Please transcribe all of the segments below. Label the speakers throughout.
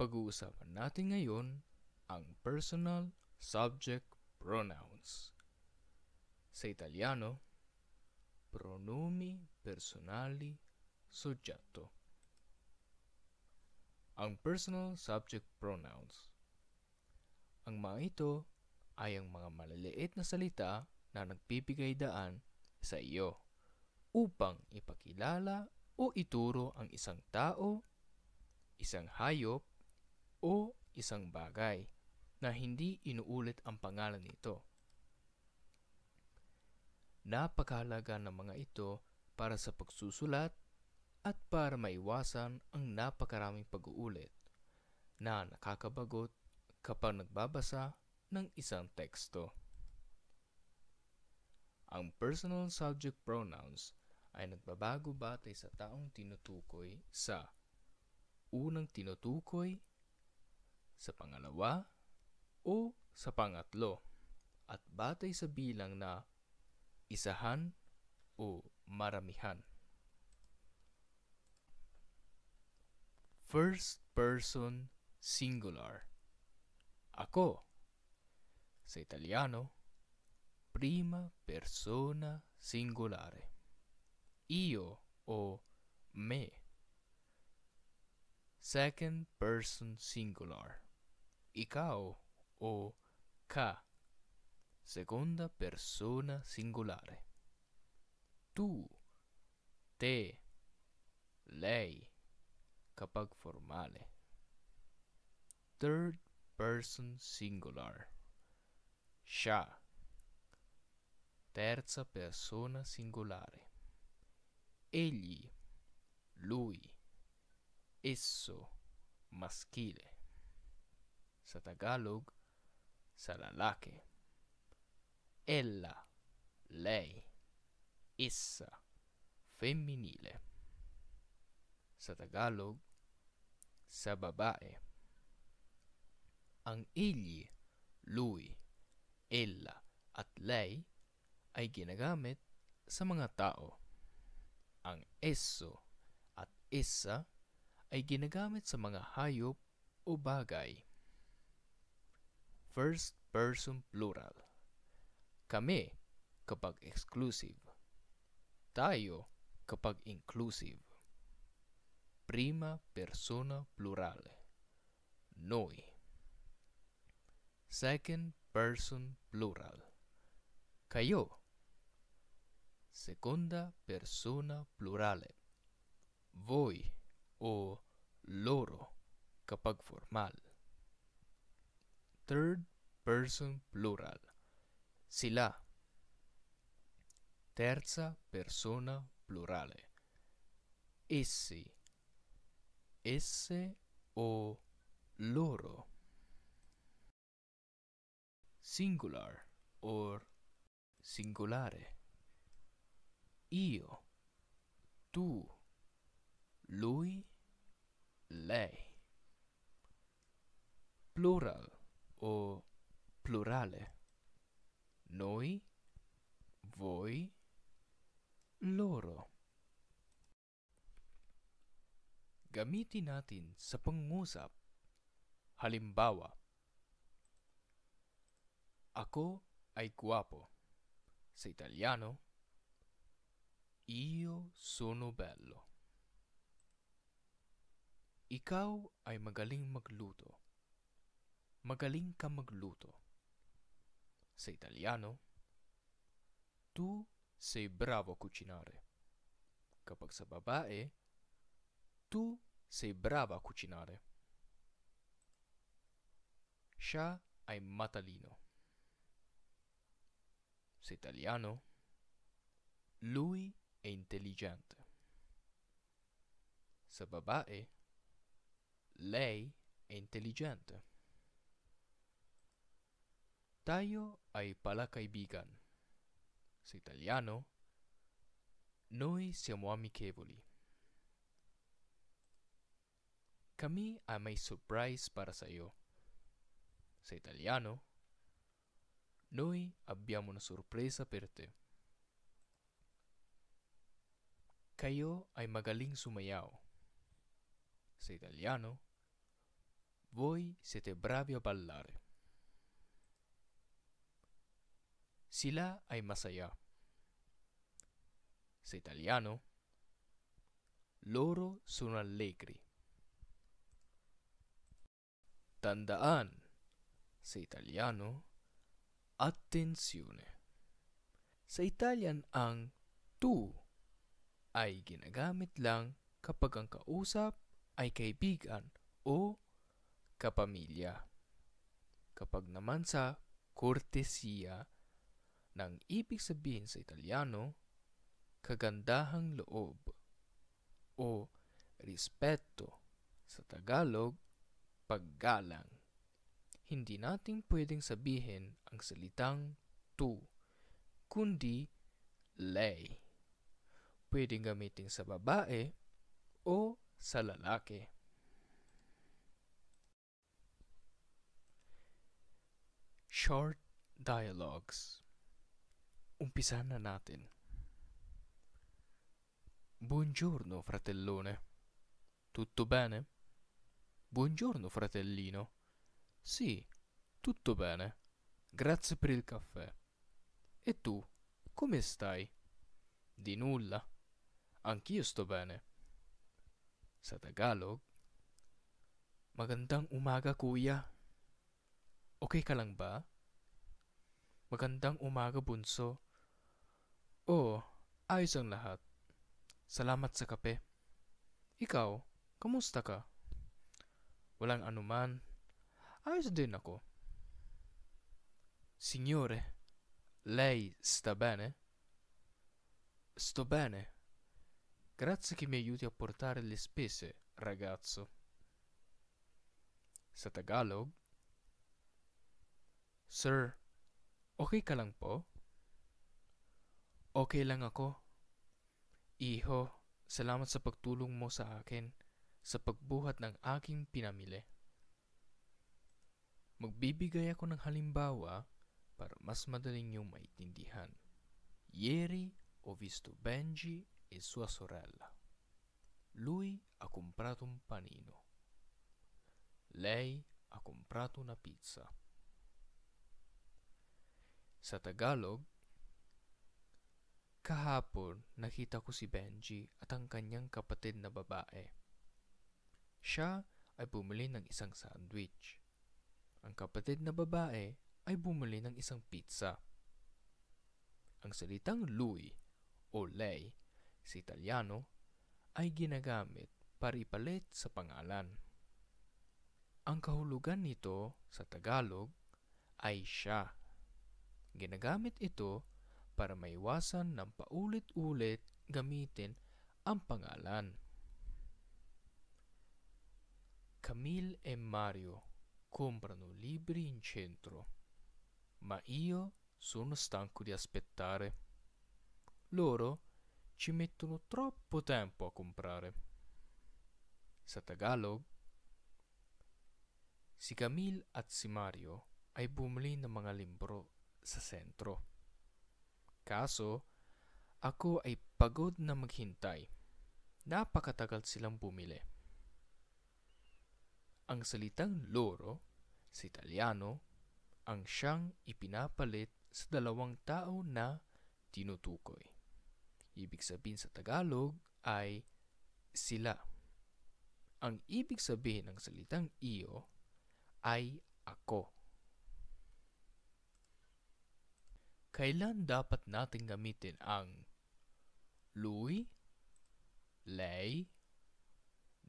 Speaker 1: Pag-uusapan natin ngayon ang personal subject pronouns. Sa Italiano, pronomi personali soggetto. Ang personal subject pronouns. Ang mga ito ay ang mga maliliit na salita na nagbibigay daan sa iyo upang ipakilala o ituro ang isang tao, isang hayop, o isang bagay na hindi inuulit ang pangalan nito. Napakahalaga ng mga ito para sa pagsusulat at para maiwasan ang napakaraming pag-uulit na nakakabagot kapag nagbabasa ng isang teksto. Ang personal subject pronouns ay nagbabago batay sa taong tinutukoy sa unang tinutukoy, sa pangalawa, o sa pangatlo, at batay sa bilang na isahan o maramihan. First person singular. Ako. Sa Italiano, prima persona singolare. Io o me. Second person singular. Ikaw o ka. Seconda persona singolare. Tu, te, lei, kapag formale. Third person singular. Siya. Terza persona singolare. Egli, lui, esso, maschile. Sa Tagalog, sa lalaki. Ella, lei, essa, femminile. Sa Tagalog, sa babae. Ang egli, lui, ella, at lei ay ginagamit sa mga tao. Ang esso at essa ay ginagamit sa mga hayop o bagay. First person plural. Kami kapag exclusive. Tayo kapag inclusive. Prima persona plurale. Noi. Second person plural. Kayo. Seconda persona plurale. Voi o loro kapag formal. Third person plural. Sila. Terza persona plurale. Essi. Esse o loro. Singular or singolare. Io. Tu. Lui. Lei. Plural o plurale. Noi, voi, loro. Gamitin natin sa pangungusap. Halimbawa, ako ay guwapo. Sa Italiano, io sono bello. Ikaw ay magaling magluto. Magaling ka magluto. Sa Italiano, tu sei bravo a cucinare. Kapag sa babae, tu sei brava a cucinare. Siya ay matalino. Sa Italiano, lui è intelligente. Sa babae, lei è intelligente. Tayo ay palakaibigan. Sa Italiano, noi siamo amichevoli. Kami ay may surprise para sa iyo. Sa Italiano, noi abbiamo una sorpresa per te. Kayo ay magaling sumayaw. Sa Italiano, Voi siete bravi a ballare. Sila ay masaya. Sa Italiano, loro sono allegri. Tandaan, sa Italiano, attenzione. Sa Italian, ang tu ay ginagamit lang kapag ang kausap ay kaibigan o kapamilya. Kapag naman sa kortesiya, nang ibig sabihin sa Italiano, kagandahang loob o respeto, sa Tagalog, paggalang. Hindi natin pwedeng sabihin ang salitang tu, kundi lei. Pwedeng gamitin sa babae o sa lalaki. Short dialogues. Umpisa na natin. Buongiorno, fratellone. Tutto bene? Buongiorno, fratellino. Sì, tutto bene. Grazie per il caffè. E tu, come stai? Di nulla. Anch'io sto bene. Sa Tagalog, magandang umaga, kuya. Okay ka lang ba? Magandang umaga, bunso. Oo, ayos ang lahat. Salamat sa kape. Ikaw, kamusta ka? Walang anuman. Ayos din ako. Signore, lei sta bene? Sto bene. Grazie che mi aiuti a portare le spese, ragazzo. Sa Tagalog, Sir, okay ka lang po? Okay lang ako. Iho, salamat sa pagtulong mo sa akin sa pagbuhat ng aking pinamili. Magbibigay ako ng halimbawa para mas madaling niyong maintindihan. Ieri ho visto Benji e sua sorella. Lui ha comprato un panino. Lei ha comprato una pizza. Sa Tagalog, kahapon nakita ko si Benji at ang kanyang kapatid na babae. Siya ay bumili ng isang sandwich. Ang kapatid na babae ay bumili ng isang pizza. Ang salitang lui o lei sa Italiano ay ginagamit para ipalit sa pangalan. Ang kahulugan nito sa Tagalog ay siya. Ginagamit ito para maiwasan ng paulit-ulit gamitin ang pangalan. Camille e Mario comprano libri in centro, ma io sono stanco di aspettare. Loro ci mettono troppo tempo a comprare. Sa Tagalog, si Camille at si Mario ay bumili ng mga libro sa sentro. Kaso, ako ay pagod na maghintay. Napakatagal silang bumili. Ang salitang loro sa Italiano ang siyang ipinapalit sa dalawang tao na tinutukoy. Ibig sabihin sa Tagalog ay sila. Ang ibig sabihin ng salitang iyo ay ako. Kailan dapat natin gamitin ang lui, lei,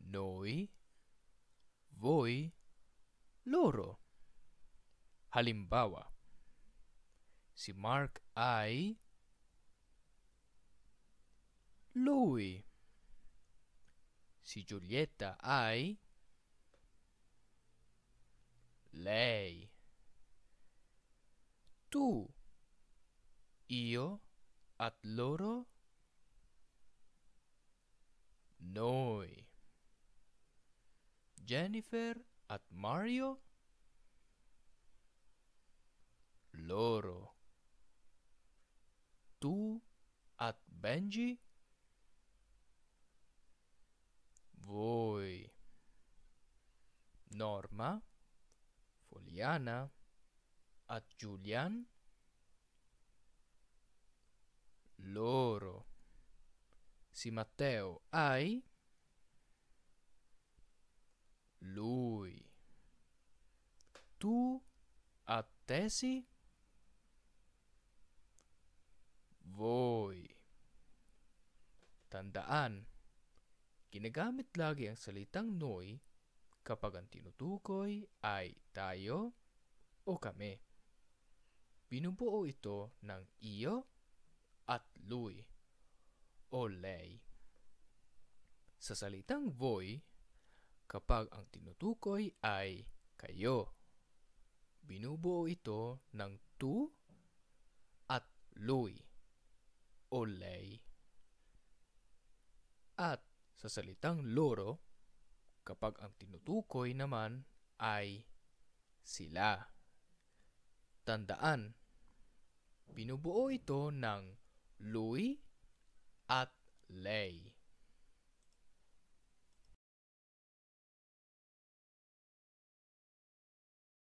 Speaker 1: noi, voi, loro? Halimbawa, si Mark ay lui. Si Giulietta ay lei. Tu, io at loro, noi. Jennifer at Mario, loro. Tu at Benji, voi. Norma, Foliana, at Julian. Loro. Si Matteo ay lui. Tu at Tessie, voi. Tandaan, ginagamit lagi ang salitang noi kapag ang tinutukoy ay tayo o kami. Binubuo ito ng iyo at lui o lei. Sa salitang voi, kapag ang tinutukoy ay kayo, binubuo ito ng tu at lui o lei. At sa salitang loro, kapag ang tinutukoy naman ay sila. Tandaan, binubuo ito ng lui at lei.